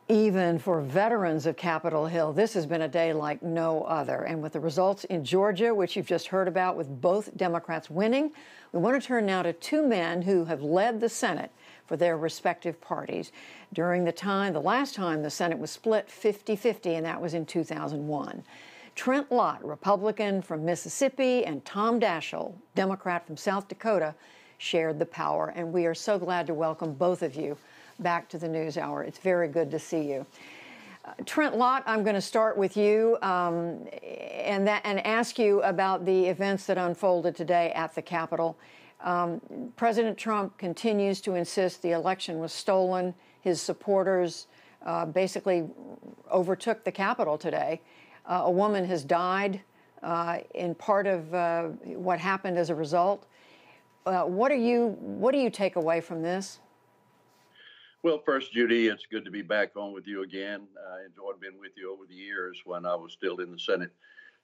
Even for veterans of Capitol Hill, this has been a day like no other. And with the results in Georgia, which you've just heard about, with both Democrats winning, we want to turn now to two men who have led the Senate for their respective parties during the last time the Senate was split 50-50, and that was in 2001. Trent Lott, Republican from Mississippi, and Tom Daschle, Democrat from South Dakota, shared the power. And we are so glad to welcome both of you back to the NewsHour. It's very good to see you. Trent Lott, I'm going to start with you and ask you about the events that unfolded today at the Capitol. President Trump continues to insist the election was stolen. His supporters basically overtook the Capitol today. A woman has died in part of what happened as a result. What do you take away from this? Well, first, Judy, it's good to be back on with you again. I enjoyed being with you over the years when I was still in the Senate.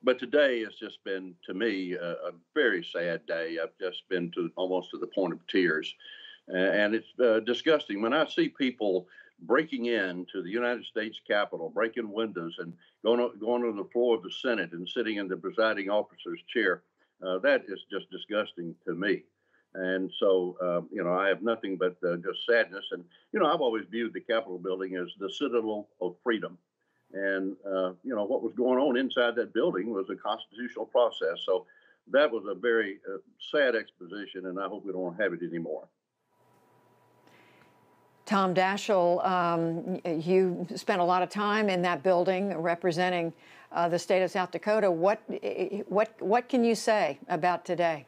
But today has just been, to me, a very sad day. I've just been almost to the point of tears. And it's disgusting. When I see people breaking into the United States Capitol, breaking windows and going to the floor of the Senate and sitting in the presiding officer's chair, that is just disgusting to me. And so, I have nothing but just sadness. And, I've always viewed the Capitol building as the citadel of freedom. And, what was going on inside that building was a constitutional process. So that was a very sad exposition, and I hope we don't have it anymore. Tom Daschle, you spent a lot of time in that building representing the state of South Dakota. What can you say about today?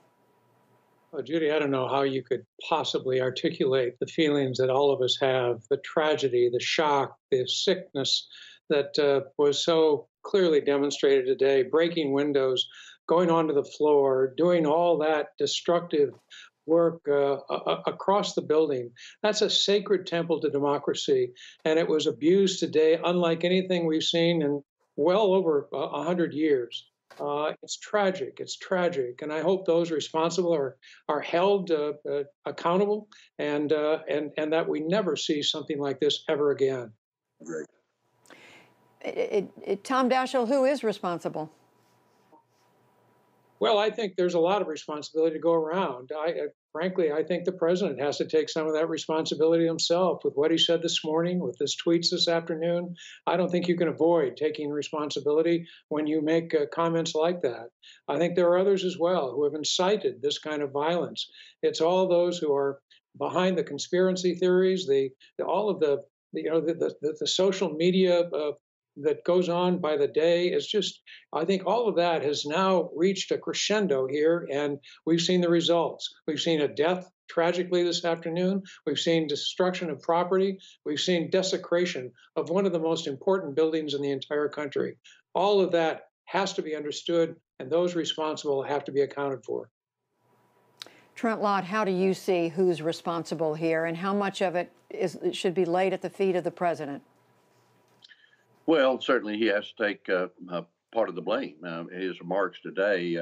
Well, Judy, I don't know how you could possibly articulate the feelings that all of us have, the tragedy, the shock, the sickness that was so clearly demonstrated today, breaking windows, going onto the floor, doing all that destructive work across the building. That's a sacred temple to democracy, and it was abused today unlike anything we've seen in well over 100 years. It's tragic. It's tragic, and I hope those responsible are held accountable, and that we never see something like this ever again. Great. Tom Daschle, who is responsible? Well, I think there's a lot of responsibility to go around. Frankly, I think the president has to take some of that responsibility himself with what he said this morning, with his tweets this afternoon. I don't think you can avoid taking responsibility when you make comments like that. I think there are others as well who have incited this kind of violence. It's all those who are behind the conspiracy theories, all of the social media that goes on by the day. Is just, I think all of that has now reached a crescendo here, and we've seen the results. We've seen a death tragically this afternoon. We've seen destruction of property. We've seen desecration of one of the most important buildings in the entire country. All of that has to be understood, and those responsible have to be accounted for. Trent Lott, how do you see who's responsible here, and how much of it should be laid at the feet of the president? Well, certainly he has to take part of the blame. His remarks today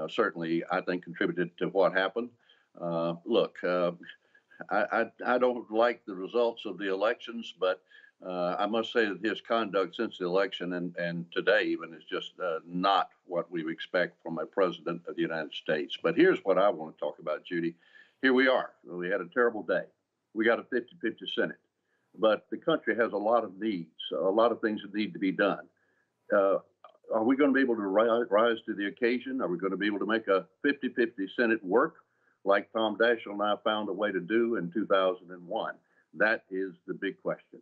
certainly, I think, contributed to what happened. Look, I don't like the results of the elections, but I must say that his conduct since the election and today even is just not what we expect from a president of the United States. But here's what I want to talk about, Judy. Here we are. We had a terrible day. We got a 50-50 Senate. But the country has a lot of needs, a lot of things that need to be done. Are we going to be able to rise to the occasion? Are we going to be able to make a 50-50 Senate work like Tom Daschle and I found a way to do in 2001? That is the big question.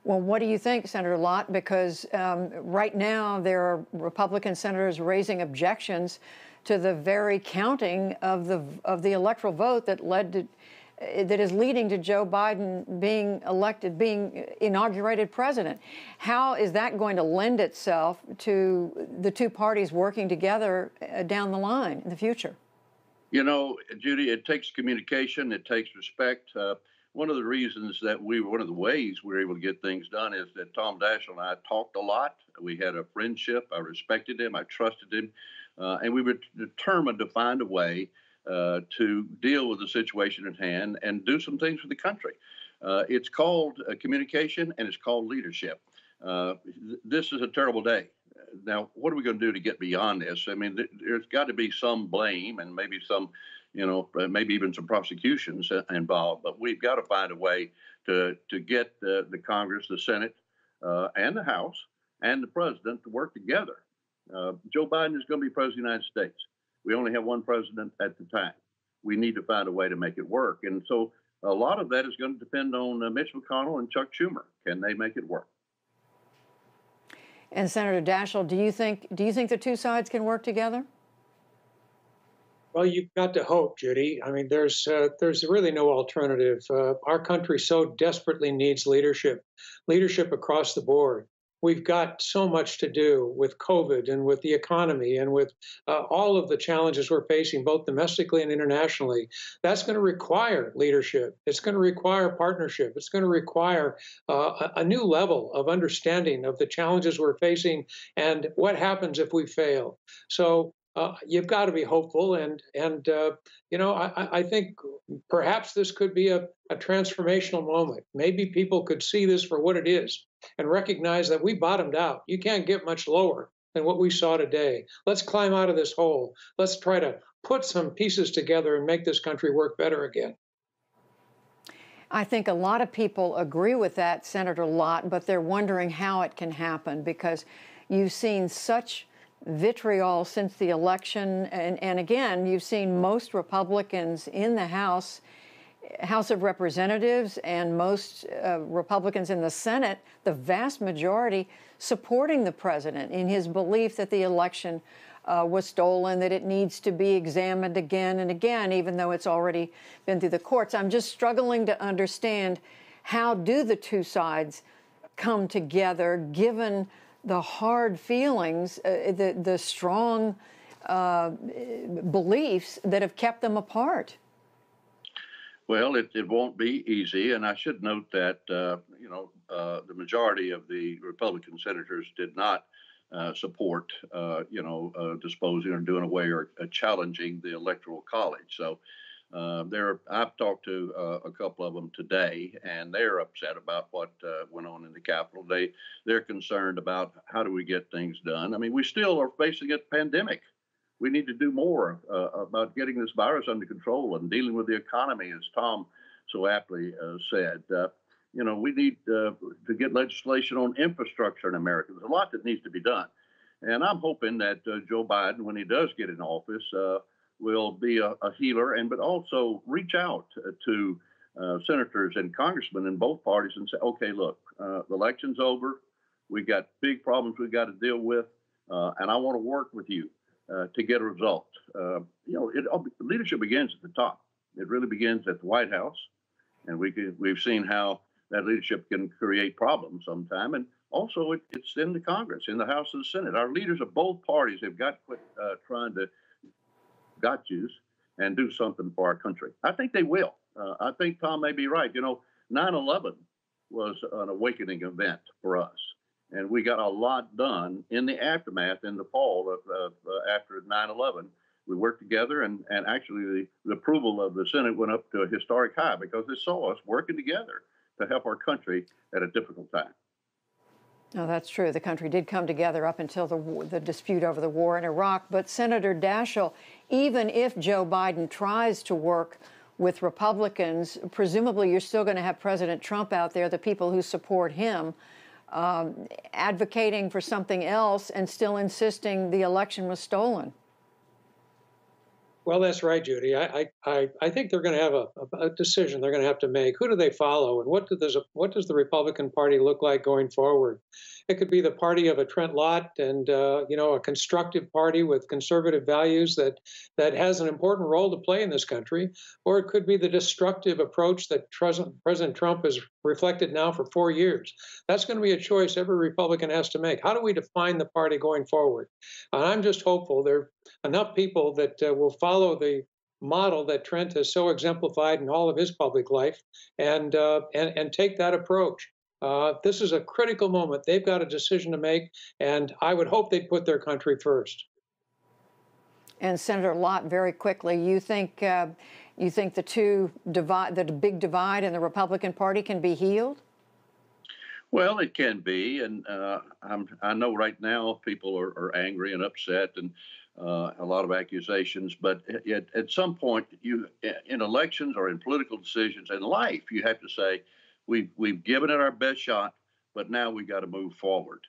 Well, what do you think, Senator Lott? Because right now there are Republican senators raising objections to the very counting of the electoral vote that is leading to Joe Biden being elected, being inaugurated president. How is that going to lend itself to the two parties working together down the line in the future? You know, Judy, it takes communication, it takes respect. One of the ways we were able to get things done is that Tom Daschle and I talked a lot. We had a friendship. I respected him. I trusted him. And we were determined to find a way to deal with the situation at hand and do some things for the country. It's called communication and it's called leadership. This is a terrible day. Now, what are we going to do to get beyond this? I mean, there's got to be some blame and maybe some, maybe even some prosecutions involved. But we've got to find a way to get the Congress, the Senate, and the House and the president to work together. Joe Biden is going to be president of the United States. We only have one president at the time. We need to find a way to make it work. And so a lot of that is going to depend on Mitch McConnell and Chuck Schumer. Can they make it work? And Senator Daschle, do you think the two sides can work together? Well, you've got to hope, Judy. I mean, there's really no alternative. Our country so desperately needs leadership across the board. We've got so much to do with COVID and with the economy and with all of the challenges we're facing, both domestically and internationally. That's going to require leadership. It's going to require partnership. It's going to require a new level of understanding of the challenges we're facing and what happens if we fail. So you've got to be hopeful, and I think perhaps this could be a transformational moment. Maybe people could see this for what it is and recognize that we bottomed out. You can't get much lower than what we saw today. Let's climb out of this hole. Let's try to put some pieces together and make this country work better again. I think a lot of people agree with that, Senator Lott, but they're wondering how it can happen because you've seen such vitriol since the election. And again, you've seen most Republicans in the House of Representatives and most Republicans in the Senate, the vast majority supporting the president in his belief that the election was stolen, that it needs to be examined again and again, even though it's already been through the courts. I'm just struggling to understand, how do the two sides come together given the hard feelings, the strong beliefs that have kept them apart? Well, it won't be easy, and I should note that the majority of the Republican senators did not support disposing or doing away or challenging the Electoral College. So I've talked to a couple of them today, and they're upset about what went on in the Capitol. They're concerned about how do we get things done. I mean, we still are facing a pandemic. We need to do more about getting this virus under control and dealing with the economy, as Tom so aptly said. We need to get legislation on infrastructure in America. There's a lot that needs to be done. And I'm hoping that Joe Biden, when he does get in office, will be a healer, but also reach out to senators and congressmen in both parties and say, okay, look, the election's over. We've got big problems we've got to deal with, and I want to work with you to get a result. Leadership begins at the top. It really begins at the White House, and we've seen how that leadership can create problems sometime, and also it's in the Congress, in the House and the Senate. Our leaders of both parties have got to quit trying to got yous and do something for our country. I think they will. I think Tom may be right. 9/11 was an awakening event for us, and we got a lot done in the aftermath in the fall of after 9/11. We worked together, and actually the approval of the Senate went up to a historic high because they saw us working together to help our country at a difficult time. No, that's true. The country did come together up until the dispute over the war in Iraq. But Senator Daschle, even if Joe Biden tries to work with Republicans, presumably you're still going to have President Trump out there, the people who support him, advocating for something else and still insisting the election was stolen. Well, that's right, Judy. I think they're going to have a decision they're going to have to make. Who do they follow, and what does the Republican Party look like going forward? It could be the party of a Trent Lott and a constructive party with conservative values that has an important role to play in this country, or it could be the destructive approach that President Trump has reflected now for 4 years. That's going to be a choice every Republican has to make. How do we define the party going forward? And I'm just hopeful there are enough people that will follow the model that Trent has so exemplified in all of his public life and take that approach. This is a critical moment. They've got a decision to make, and I would hope they put their country first. And Senator Lott, very quickly, you think the the big divide in the Republican Party can be healed? Well, it can be, and I know right now people are angry and upset, and a lot of accusations. But at some point, in elections or in political decisions in life, you have to say, we've given it our best shot, but now we got to move forward.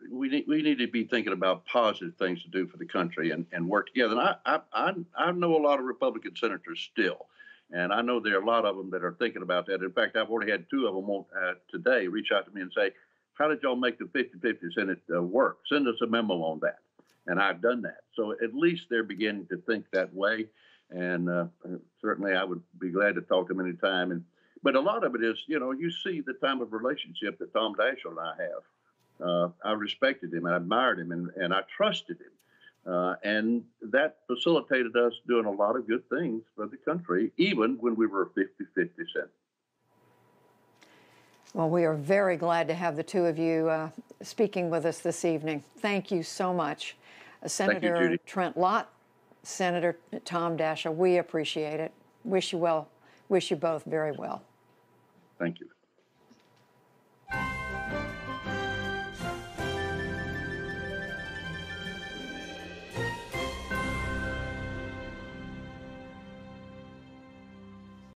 We need to be thinking about positive things to do for the country and work together. And I know a lot of Republican senators still. And I know there are a lot of them that are thinking about that. In fact, I've already had two of them today reach out to me and say, how did y'all make the 50-50 Senate work? Send us a memo on that. And I've done that. So at least they're beginning to think that way. And certainly I would be glad to talk to them anytime. But a lot of it is, you see the type of relationship that Tom Daschle and I have. I respected him, I admired him, and I trusted him. And that facilitated us doing a lot of good things for the country, even when we were a 50-50 Senate. Well, we are very glad to have the two of you speaking with us this evening. Thank you so much. Senator Judy. Trent Lott, Senator Tom Daschle, we appreciate it. Wish you well. Wish you both very well. Thank you.